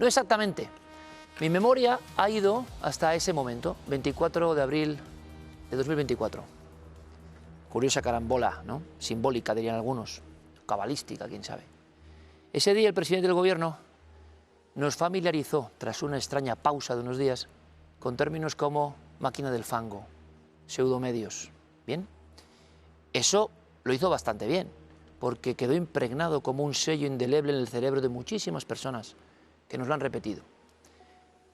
No exactamente. Mi memoria ha ido hasta ese momento, 24 de abril de 2024. Curiosa carambola, ¿no? Simbólica, dirían algunos. Cabalística, quién sabe. Ese día el presidente del gobierno nos familiarizó, tras una extraña pausa de unos días, con términos como máquina del fango, pseudomedios. ¿Bien? Eso lo hizo bastante bien, porque quedó impregnado como un sello indeleble en el cerebro de muchísimas personas que nos lo han repetido.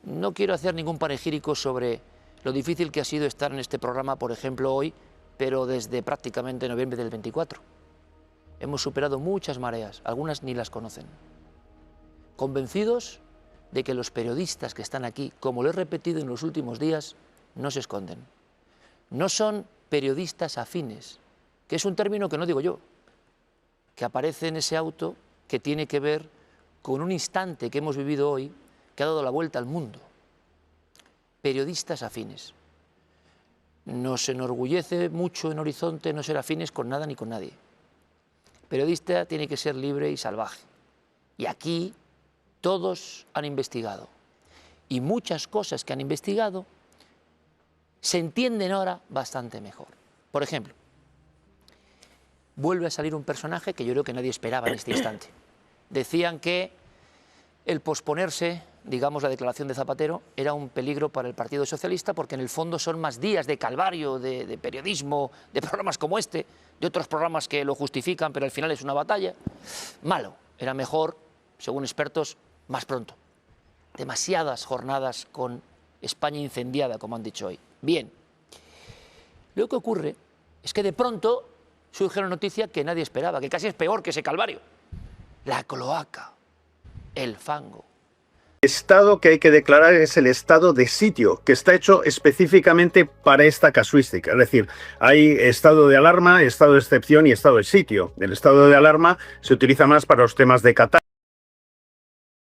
No quiero hacer ningún panegírico sobre lo difícil que ha sido estar en este programa, por ejemplo, hoy, pero desde prácticamente noviembre del 24. Hemos superado muchas mareas, algunas ni las conocen. Convencidos de que los periodistas que están aquí, como lo he repetido en los últimos días, no se esconden. No son periodistas afines, que es un término que no digo yo, que aparece en ese auto que tiene que ver con un instante que hemos vivido hoy, que ha dado la vuelta al mundo. Periodistas afines. Nos enorgullece mucho en Horizonte no ser afines con nada ni con nadie. Periodista tiene que ser libre y salvaje. Y aquí todos han investigado. Y muchas cosas que han investigado se entienden ahora bastante mejor. Por ejemplo, vuelve a salir un personaje que yo creo que nadie esperaba en este instante. Decían que el posponerse, digamos, la declaración de Zapatero era un peligro para el Partido Socialista porque en el fondo son más días de calvario, de periodismo, de programas como este, de otros programas que lo justifican, pero al final es una batalla. Malo, era mejor, según expertos, más pronto. Demasiadas jornadas con España incendiada, como han dicho hoy. Bien, lo que ocurre es que de pronto surge una noticia que nadie esperaba, que casi es peor que ese calvario. La cloaca, el fango. El estado que hay que declarar es el estado de sitio, que está hecho específicamente para esta casuística. Es decir, hay estado de alarma, estado de excepción y estado de sitio. El estado de alarma se utiliza más para los temas de catástrofe.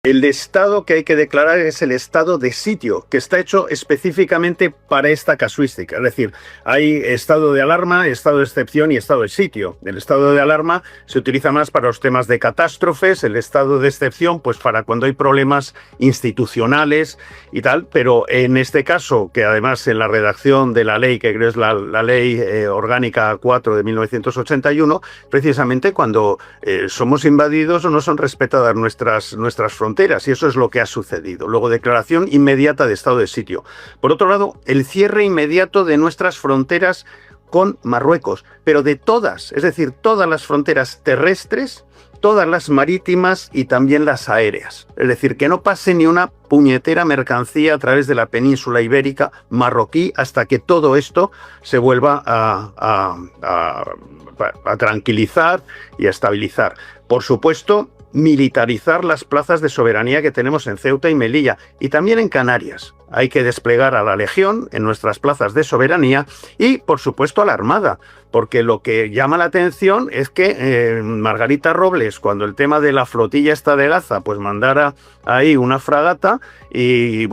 El estado que hay que declarar es el estado de sitio, que está hecho específicamente para esta casuística. Es decir, hay estado de alarma, estado de excepción y estado de sitio. El estado de alarma se utiliza más para los temas de catástrofes, el estado de excepción pues para cuando hay problemas institucionales y tal, pero en este caso, que además en la redacción de la ley, que creo es la ley orgánica 4 de 1981, precisamente cuando somos invadidos o no son respetadas nuestras fronteras. Y eso es lo que ha sucedido. Luego, declaración inmediata de estado de sitio. Por otro lado, el cierre inmediato de nuestras fronteras con Marruecos, pero de todas, es decir, todas las fronteras terrestres, todas las marítimas y también las aéreas. Es decir, que no pase ni una puñetera mercancía a través de la península ibérica marroquí hasta que todo esto se vuelva a tranquilizar y a estabilizar. Por supuesto, militarizar las plazas de soberanía que tenemos en Ceuta y Melilla y también en Canarias. Hay que desplegar a la Legión en nuestras plazas de soberanía y, por supuesto, a la Armada, porque lo que llama la atención es que Margarita Robles, cuando el tema de la flotilla esta de Gaza, pues mandara ahí una fragata y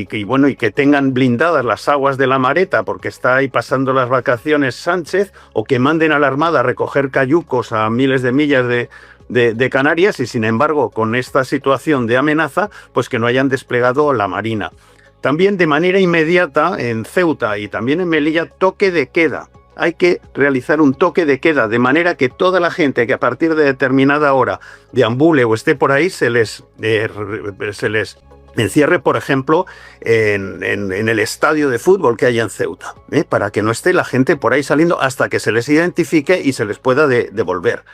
que tengan blindadas las aguas de la Mareta porque está ahí pasando las vacaciones Sánchez, o que manden a la Armada a recoger cayucos a miles de millas de Canarias y, sin embargo, con esta situación de amenaza, pues que no hayan desplegado la Marina. También de manera inmediata en Ceuta y también en Melilla, toque de queda. Hay que realizar un toque de queda, de manera que toda la gente que a partir de determinada hora deambule o esté por ahí se les encierre, por ejemplo, en el estadio de fútbol que hay en Ceuta, para que no esté la gente por ahí saliendo hasta que se les identifique y se les pueda devolver.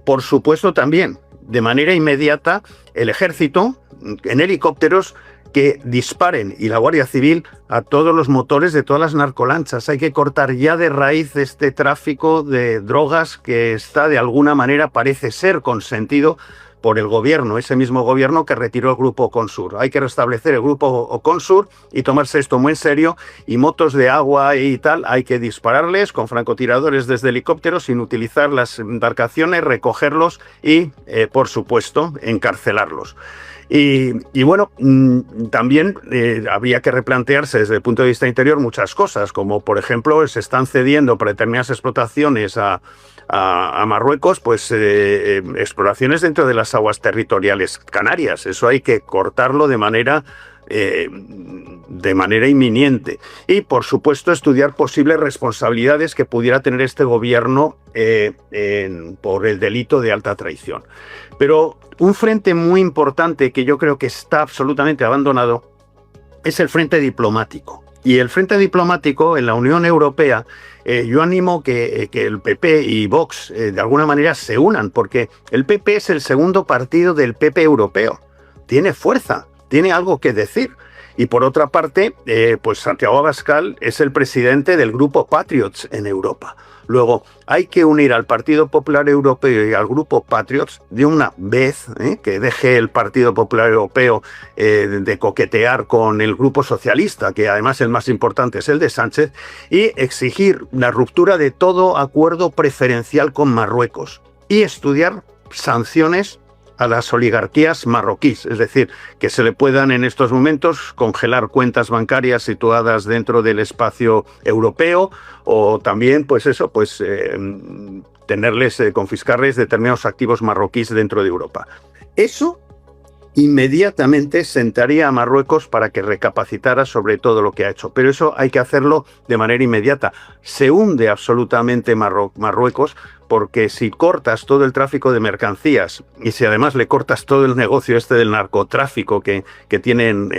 Por supuesto, también, de manera inmediata, el ejército, en helicópteros, que disparen, y la Guardia Civil, a todos los motores de todas las narcolanchas. Hay que cortar ya de raíz este tráfico de drogas que está, de alguna manera, parece ser consentido por el gobierno, ese mismo gobierno que retiró el Grupo Consur. Hay que restablecer el Grupo Consur y tomarse esto muy en serio, y motos de agua y tal, hay que dispararles con francotiradores desde helicópteros sin utilizar las embarcaciones, recogerlos y, por supuesto, encarcelarlos. Y bueno, también habría que replantearse desde el punto de vista interior muchas cosas, como por ejemplo se están cediendo para determinadas explotaciones a Marruecos, pues exploraciones dentro de las aguas territoriales canarias. Eso hay que cortarlo de manera inminente. Y, por supuesto, estudiar posibles responsabilidades que pudiera tener este gobierno por el delito de alta traición. Pero un frente muy importante que yo creo que está absolutamente abandonado es el frente diplomático. Y el frente diplomático en la Unión Europea, yo animo que el PP y Vox de alguna manera se unan, porque el PP es el segundo partido del PP europeo. Tiene fuerza, tiene algo que decir. Y por otra parte, pues Santiago Abascal es el presidente del grupo Patriots en Europa. Luego, hay que unir al Partido Popular Europeo y al grupo Patriots de una vez, que deje el Partido Popular Europeo de coquetear con el grupo socialista, que además el más importante es el de Sánchez, y exigir la ruptura de todo acuerdo preferencial con Marruecos y estudiar sanciones a las oligarquías marroquíes, es decir, que se le puedan en estos momentos congelar cuentas bancarias situadas dentro del espacio europeo, o también, pues eso, pues confiscarles determinados activos marroquíes dentro de Europa. Eso inmediatamente sentaría a Marruecos para que recapacitara sobre todo lo que ha hecho. Pero eso hay que hacerlo de manera inmediata. Se hunde absolutamente Marruecos, porque si cortas todo el tráfico de mercancías y si además le cortas todo el negocio este del narcotráfico que tienen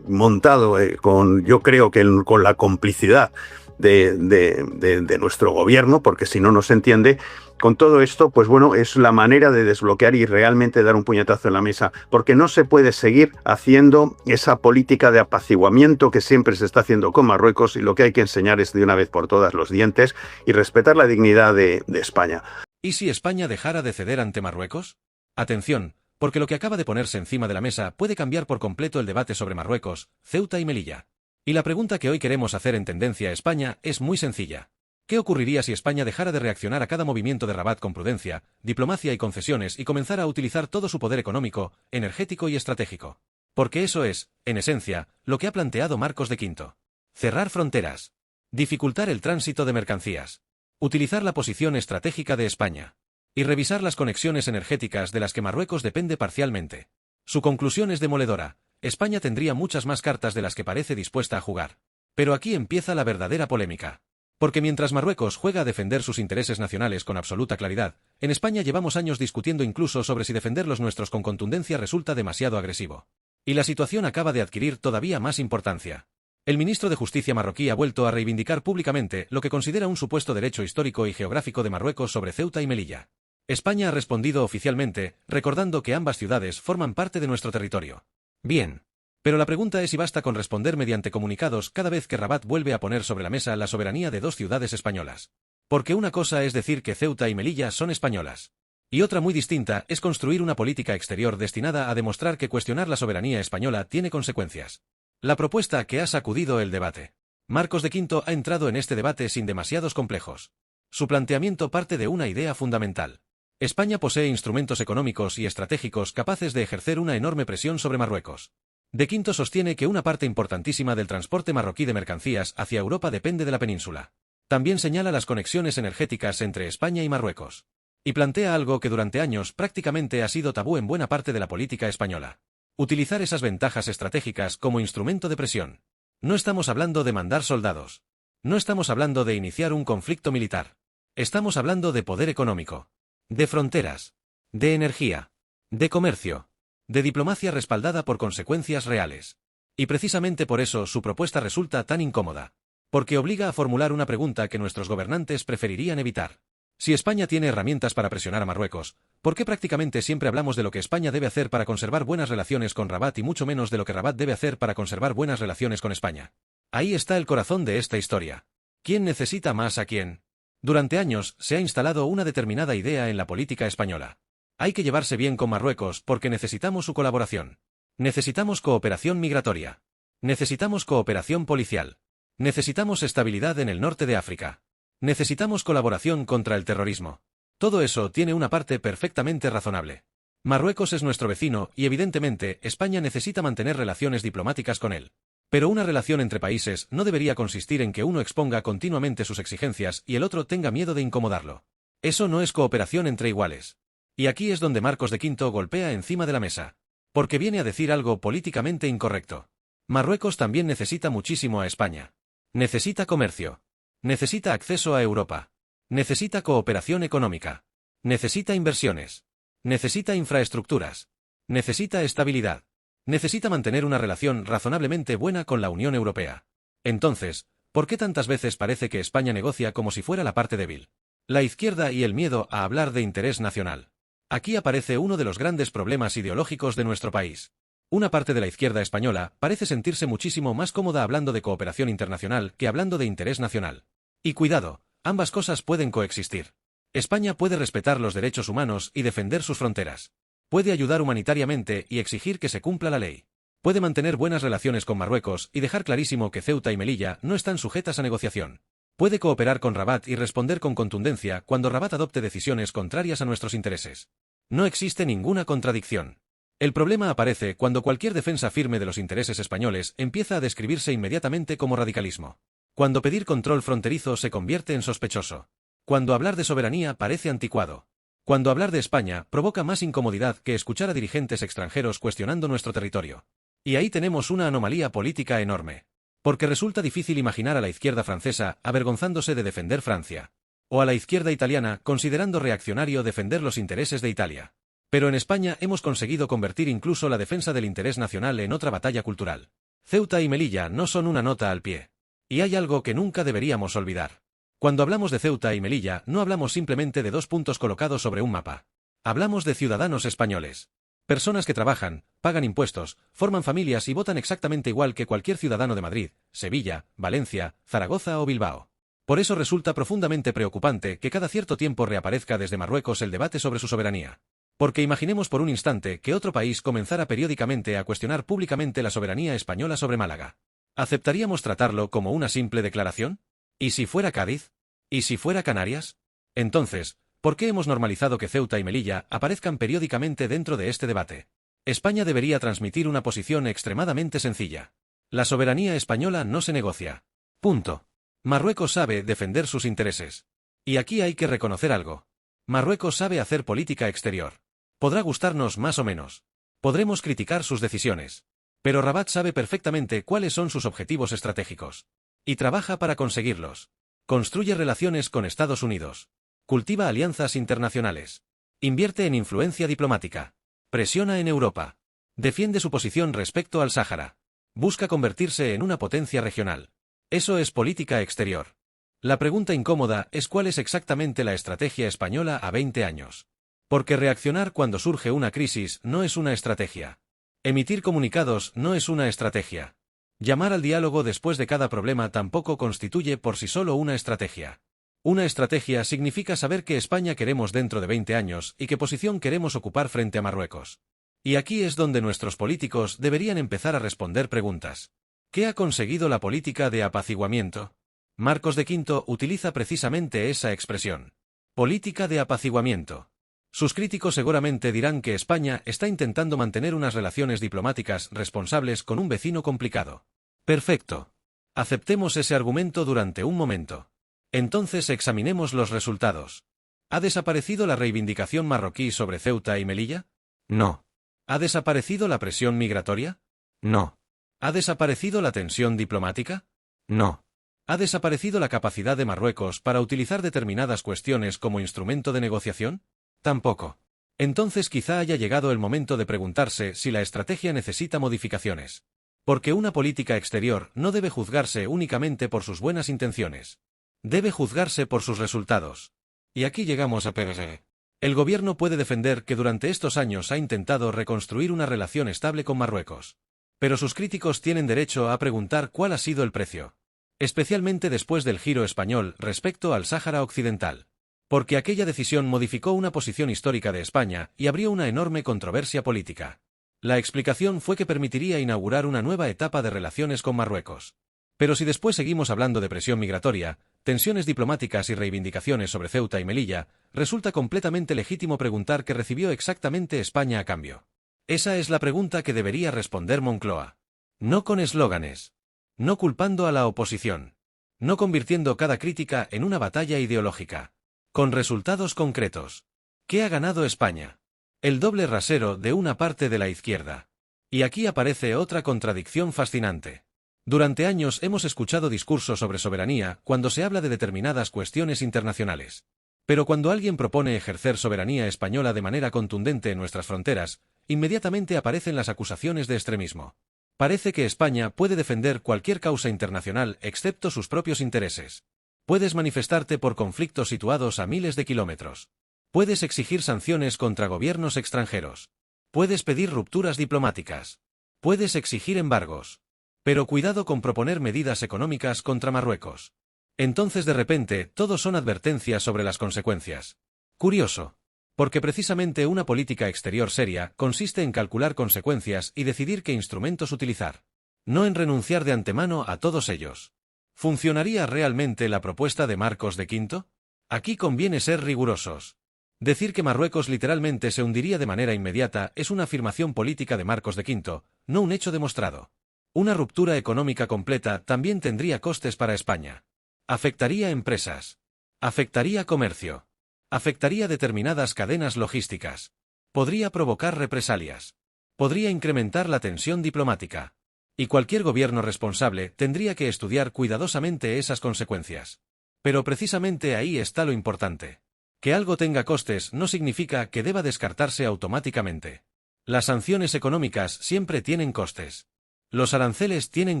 montado, yo creo que con la complicidad de nuestro gobierno, porque si no, no se entiende. Con todo esto, pues bueno, es la manera de desbloquear y realmente dar un puñetazo en la mesa, porque no se puede seguir haciendo esa política de apaciguamiento que siempre se está haciendo con Marruecos, y lo que hay que enseñar es de una vez por todas los dientes y respetar la dignidad de España. ¿Y si España dejara de ceder ante Marruecos? Atención, porque lo que acaba de ponerse encima de la mesa puede cambiar por completo el debate sobre Marruecos, Ceuta y Melilla. Y la pregunta que hoy queremos hacer en Tendencia España es muy sencilla. ¿Qué ocurriría si España dejara de reaccionar a cada movimiento de Rabat con prudencia, diplomacia y concesiones y comenzara a utilizar todo su poder económico, energético y estratégico? Porque eso es, en esencia, lo que ha planteado Marcos de Quinto. Cerrar fronteras. Dificultar el tránsito de mercancías. Utilizar la posición estratégica de España. Y revisar las conexiones energéticas de las que Marruecos depende parcialmente. Su conclusión es demoledora. España tendría muchas más cartas de las que parece dispuesta a jugar. Pero aquí empieza la verdadera polémica. Porque mientras Marruecos juega a defender sus intereses nacionales con absoluta claridad, en España llevamos años discutiendo incluso sobre si defender los nuestros con contundencia resulta demasiado agresivo. Y la situación acaba de adquirir todavía más importancia. El ministro de Justicia marroquí ha vuelto a reivindicar públicamente lo que considera un supuesto derecho histórico y geográfico de Marruecos sobre Ceuta y Melilla. España ha respondido oficialmente, recordando que ambas ciudades forman parte de nuestro territorio. Bien. Pero la pregunta es si basta con responder mediante comunicados cada vez que Rabat vuelve a poner sobre la mesa la soberanía de dos ciudades españolas. Porque una cosa es decir que Ceuta y Melilla son españolas. Y otra muy distinta es construir una política exterior destinada a demostrar que cuestionar la soberanía española tiene consecuencias. La propuesta que ha sacudido el debate. Marcos de Quinto ha entrado en este debate sin demasiados complejos. Su planteamiento parte de una idea fundamental. España posee instrumentos económicos y estratégicos capaces de ejercer una enorme presión sobre Marruecos. De Quinto sostiene que una parte importantísima del transporte marroquí de mercancías hacia Europa depende de la península. También señala las conexiones energéticas entre España y Marruecos. Y plantea algo que durante años prácticamente ha sido tabú en buena parte de la política española. Utilizar esas ventajas estratégicas como instrumento de presión. No estamos hablando de mandar soldados. No estamos hablando de iniciar un conflicto militar. Estamos hablando de poder económico. De fronteras. De energía. De comercio. De diplomacia respaldada por consecuencias reales. Y precisamente por eso su propuesta resulta tan incómoda. Porque obliga a formular una pregunta que nuestros gobernantes preferirían evitar. Si España tiene herramientas para presionar a Marruecos, ¿por qué prácticamente siempre hablamos de lo que España debe hacer para conservar buenas relaciones con Rabat y mucho menos de lo que Rabat debe hacer para conservar buenas relaciones con España? Ahí está el corazón de esta historia. ¿Quién necesita más a quién? Durante años se ha instalado una determinada idea en la política española. Hay que llevarse bien con Marruecos porque necesitamos su colaboración. Necesitamos cooperación migratoria. Necesitamos cooperación policial. Necesitamos estabilidad en el norte de África. Necesitamos colaboración contra el terrorismo. Todo eso tiene una parte perfectamente razonable. Marruecos es nuestro vecino y evidentemente España necesita mantener relaciones diplomáticas con él. Pero una relación entre países no debería consistir en que uno exponga continuamente sus exigencias y el otro tenga miedo de incomodarlo. Eso no es cooperación entre iguales. Y aquí es donde Marcos de Quinto golpea encima de la mesa. Porque viene a decir algo políticamente incorrecto. Marruecos también necesita muchísimo a España. Necesita comercio. Necesita acceso a Europa. Necesita cooperación económica. Necesita inversiones. Necesita infraestructuras. Necesita estabilidad. Necesita mantener una relación razonablemente buena con la Unión Europea. Entonces, ¿por qué tantas veces parece que España negocia como si fuera la parte débil? La izquierda y el miedo a hablar de interés nacional. Aquí aparece uno de los grandes problemas ideológicos de nuestro país. Una parte de la izquierda española parece sentirse muchísimo más cómoda hablando de cooperación internacional que hablando de interés nacional. Y cuidado, ambas cosas pueden coexistir. España puede respetar los derechos humanos y defender sus fronteras. Puede ayudar humanitariamente y exigir que se cumpla la ley. Puede mantener buenas relaciones con Marruecos y dejar clarísimo que Ceuta y Melilla no están sujetas a negociación. Puede cooperar con Rabat y responder con contundencia cuando Rabat adopte decisiones contrarias a nuestros intereses. No existe ninguna contradicción. El problema aparece cuando cualquier defensa firme de los intereses españoles empieza a describirse inmediatamente como radicalismo. Cuando pedir control fronterizo se convierte en sospechoso. Cuando hablar de soberanía parece anticuado. Cuando hablar de España provoca más incomodidad que escuchar a dirigentes extranjeros cuestionando nuestro territorio. Y ahí tenemos una anomalía política enorme. Porque resulta difícil imaginar a la izquierda francesa avergonzándose de defender Francia. O a la izquierda italiana considerando reaccionario defender los intereses de Italia. Pero en España hemos conseguido convertir incluso la defensa del interés nacional en otra batalla cultural. Ceuta y Melilla no son una nota al pie. Y hay algo que nunca deberíamos olvidar. Cuando hablamos de Ceuta y Melilla no hablamos simplemente de dos puntos colocados sobre un mapa. Hablamos de ciudadanos españoles. Personas que trabajan, pagan impuestos, forman familias y votan exactamente igual que cualquier ciudadano de Madrid, Sevilla, Valencia, Zaragoza o Bilbao. Por eso resulta profundamente preocupante que cada cierto tiempo reaparezca desde Marruecos el debate sobre su soberanía. Porque imaginemos por un instante que otro país comenzara periódicamente a cuestionar públicamente la soberanía española sobre Málaga. ¿Aceptaríamos tratarlo como una simple declaración? ¿Y si fuera Cádiz? ¿Y si fuera Canarias? Entonces, ¿por qué hemos normalizado que Ceuta y Melilla aparezcan periódicamente dentro de este debate? España debería transmitir una posición extremadamente sencilla. La soberanía española no se negocia. Punto. Marruecos sabe defender sus intereses. Y aquí hay que reconocer algo. Marruecos sabe hacer política exterior. Podrá gustarnos más o menos. Podremos criticar sus decisiones. Pero Rabat sabe perfectamente cuáles son sus objetivos estratégicos. Y trabaja para conseguirlos. Construye relaciones con Estados Unidos. Cultiva alianzas internacionales. Invierte en influencia diplomática. Presiona en Europa. Defiende su posición respecto al Sáhara. Busca convertirse en una potencia regional. Eso es política exterior. La pregunta incómoda es cuál es exactamente la estrategia española a 20 años. Porque reaccionar cuando surge una crisis no es una estrategia. Emitir comunicados no es una estrategia. Llamar al diálogo después de cada problema tampoco constituye por sí solo una estrategia. Una estrategia significa saber qué España queremos dentro de 20 años y qué posición queremos ocupar frente a Marruecos. Y aquí es donde nuestros políticos deberían empezar a responder preguntas. ¿Qué ha conseguido la política de apaciguamiento? Marcos de Quinto utiliza precisamente esa expresión. Política de apaciguamiento. Sus críticos seguramente dirán que España está intentando mantener unas relaciones diplomáticas responsables con un vecino complicado. Perfecto. Aceptemos ese argumento durante un momento. Entonces examinemos los resultados. ¿Ha desaparecido la reivindicación marroquí sobre Ceuta y Melilla? No. ¿Ha desaparecido la presión migratoria? No. ¿Ha desaparecido la tensión diplomática? No. ¿Ha desaparecido la capacidad de Marruecos para utilizar determinadas cuestiones como instrumento de negociación? Tampoco. Entonces quizá haya llegado el momento de preguntarse si la estrategia necesita modificaciones. Porque una política exterior no debe juzgarse únicamente por sus buenas intenciones. Debe juzgarse por sus resultados. Y aquí llegamos a PRG. El gobierno puede defender que durante estos años ha intentado reconstruir una relación estable con Marruecos. Pero sus críticos tienen derecho a preguntar cuál ha sido el precio. Especialmente después del giro español respecto al Sáhara Occidental. Porque aquella decisión modificó una posición histórica de España y abrió una enorme controversia política. La explicación fue que permitiría inaugurar una nueva etapa de relaciones con Marruecos. Pero si después seguimos hablando de presión migratoria, tensiones diplomáticas y reivindicaciones sobre Ceuta y Melilla, resulta completamente legítimo preguntar qué recibió exactamente España a cambio. Esa es la pregunta que debería responder Moncloa. No con eslóganes. No culpando a la oposición. No convirtiendo cada crítica en una batalla ideológica. Con resultados concretos. ¿Qué ha ganado España? El doble rasero de una parte de la izquierda. Y aquí aparece otra contradicción fascinante. Durante años hemos escuchado discursos sobre soberanía cuando se habla de determinadas cuestiones internacionales. Pero cuando alguien propone ejercer soberanía española de manera contundente en nuestras fronteras, inmediatamente aparecen las acusaciones de extremismo. Parece que España puede defender cualquier causa internacional excepto sus propios intereses. Puedes manifestarte por conflictos situados a miles de kilómetros. Puedes exigir sanciones contra gobiernos extranjeros. Puedes pedir rupturas diplomáticas. Puedes exigir embargos. Pero cuidado con proponer medidas económicas contra Marruecos. Entonces de repente, todos son advertencias sobre las consecuencias. Curioso. Porque precisamente una política exterior seria consiste en calcular consecuencias y decidir qué instrumentos utilizar. No en renunciar de antemano a todos ellos. ¿Funcionaría realmente la propuesta de Marcos de Quinto? Aquí conviene ser rigurosos. Decir que Marruecos literalmente se hundiría de manera inmediata es una afirmación política de Marcos de Quinto, no un hecho demostrado. Una ruptura económica completa también tendría costes para España. Afectaría empresas. Afectaría comercio. Afectaría determinadas cadenas logísticas. Podría provocar represalias. Podría incrementar la tensión diplomática. Y cualquier gobierno responsable tendría que estudiar cuidadosamente esas consecuencias. Pero precisamente ahí está lo importante. Que algo tenga costes no significa que deba descartarse automáticamente. Las sanciones económicas siempre tienen costes. Los aranceles tienen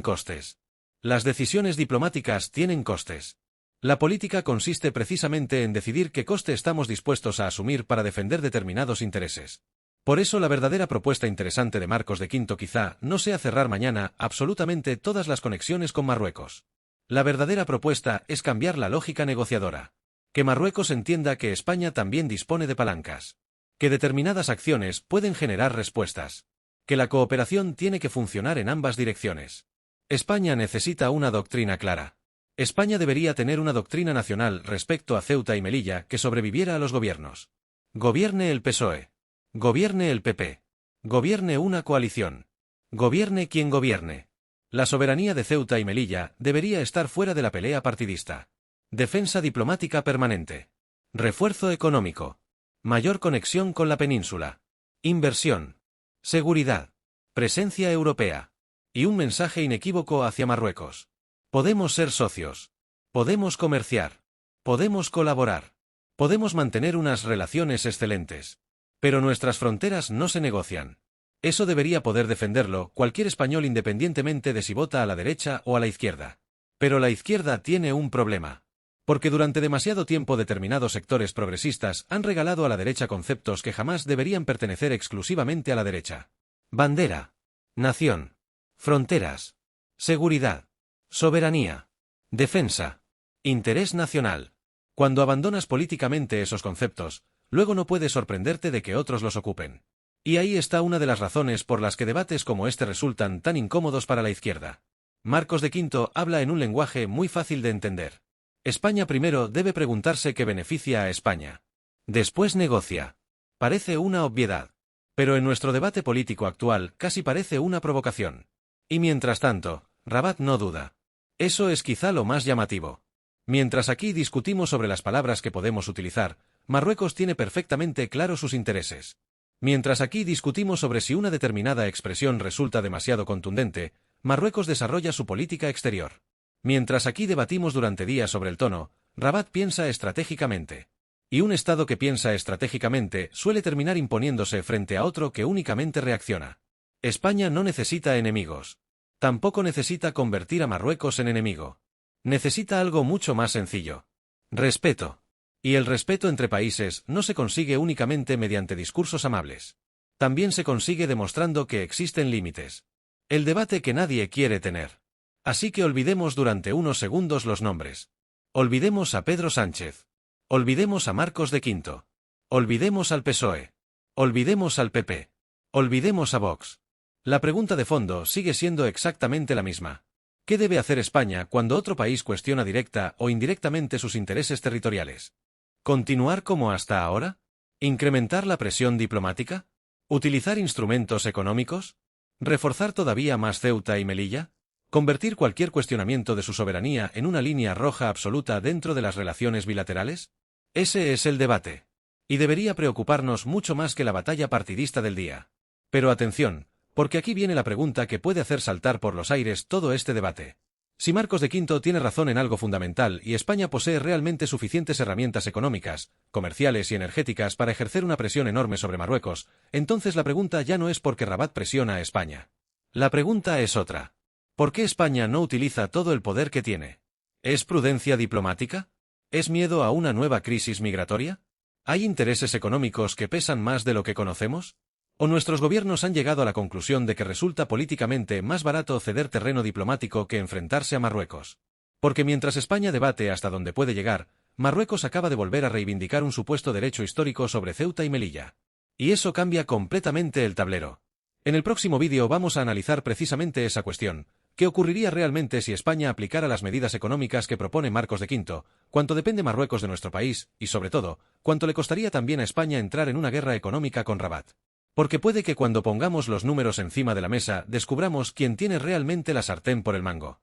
costes. Las decisiones diplomáticas tienen costes. La política consiste precisamente en decidir qué coste estamos dispuestos a asumir para defender determinados intereses. Por eso la verdadera propuesta interesante de Marcos de Quinto quizá no sea cerrar mañana absolutamente todas las conexiones con Marruecos. La verdadera propuesta es cambiar la lógica negociadora. Que Marruecos entienda que España también dispone de palancas. Que determinadas acciones pueden generar respuestas. Que la cooperación tiene que funcionar en ambas direcciones. España necesita una doctrina clara. España debería tener una doctrina nacional respecto a Ceuta y Melilla que sobreviviera a los gobiernos. Gobierne el PSOE. Gobierne el PP. Gobierne una coalición. Gobierne quien gobierne. La soberanía de Ceuta y Melilla debería estar fuera de la pelea partidista. Defensa diplomática permanente. Refuerzo económico. Mayor conexión con la península. Inversión. Seguridad. Presencia europea. Y un mensaje inequívoco hacia Marruecos. Podemos ser socios. Podemos comerciar. Podemos colaborar. Podemos mantener unas relaciones excelentes. Pero nuestras fronteras no se negocian. Eso debería poder defenderlo cualquier español independientemente de si vota a la derecha o a la izquierda. Pero la izquierda tiene un problema. Porque durante demasiado tiempo determinados sectores progresistas han regalado a la derecha conceptos que jamás deberían pertenecer exclusivamente a la derecha. Bandera. Nación. Fronteras. Seguridad. Soberanía. Defensa. Interés nacional. Cuando abandonas políticamente esos conceptos, luego no puedes sorprenderte de que otros los ocupen. Y ahí está una de las razones por las que debates como este resultan tan incómodos para la izquierda. Marcos de Quinto habla en un lenguaje muy fácil de entender. España primero debe preguntarse qué beneficia a España. Después negocia. Parece una obviedad. Pero en nuestro debate político actual casi parece una provocación. Y mientras tanto, Rabat no duda. Eso es quizá lo más llamativo. Mientras aquí discutimos sobre las palabras que podemos utilizar, Marruecos tiene perfectamente claros sus intereses. Mientras aquí discutimos sobre si una determinada expresión resulta demasiado contundente, Marruecos desarrolla su política exterior. Mientras aquí debatimos durante días sobre el tono, Rabat piensa estratégicamente. Y un Estado que piensa estratégicamente suele terminar imponiéndose frente a otro que únicamente reacciona. España no necesita enemigos. Tampoco necesita convertir a Marruecos en enemigo. Necesita algo mucho más sencillo. Respeto. Y el respeto entre países no se consigue únicamente mediante discursos amables. También se consigue demostrando que existen límites. El debate que nadie quiere tener. Así que olvidemos durante unos segundos los nombres. Olvidemos a Pedro Sánchez. Olvidemos a Marcos de Quinto. Olvidemos al PSOE. Olvidemos al PP. Olvidemos a Vox. La pregunta de fondo sigue siendo exactamente la misma. ¿Qué debe hacer España cuando otro país cuestiona directa o indirectamente sus intereses territoriales? ¿Continuar como hasta ahora? ¿Incrementar la presión diplomática? ¿Utilizar instrumentos económicos? ¿Reforzar todavía más Ceuta y Melilla? ¿Convertir cualquier cuestionamiento de su soberanía en una línea roja absoluta dentro de las relaciones bilaterales? Ese es el debate. Y debería preocuparnos mucho más que la batalla partidista del día. Pero atención, porque aquí viene la pregunta que puede hacer saltar por los aires todo este debate. Si Marcos de V tiene razón en algo fundamental y España posee realmente suficientes herramientas económicas, comerciales y energéticas para ejercer una presión enorme sobre Marruecos, entonces la pregunta ya no es por qué Rabat presiona a España. La pregunta es otra. ¿Por qué España no utiliza todo el poder que tiene? ¿Es prudencia diplomática? ¿Es miedo a una nueva crisis migratoria? ¿Hay intereses económicos que pesan más de lo que conocemos? ¿O nuestros gobiernos han llegado a la conclusión de que resulta políticamente más barato ceder terreno diplomático que enfrentarse a Marruecos? Porque mientras España debate hasta dónde puede llegar, Marruecos acaba de volver a reivindicar un supuesto derecho histórico sobre Ceuta y Melilla. Y eso cambia completamente el tablero. En el próximo vídeo vamos a analizar precisamente esa cuestión. ¿Qué ocurriría realmente si España aplicara las medidas económicas que propone Marcos de V? ¿Cuánto depende Marruecos de nuestro país? Y sobre todo, ¿cuánto le costaría también a España entrar en una guerra económica con Rabat? Porque puede que cuando pongamos los números encima de la mesa descubramos quién tiene realmente la sartén por el mango.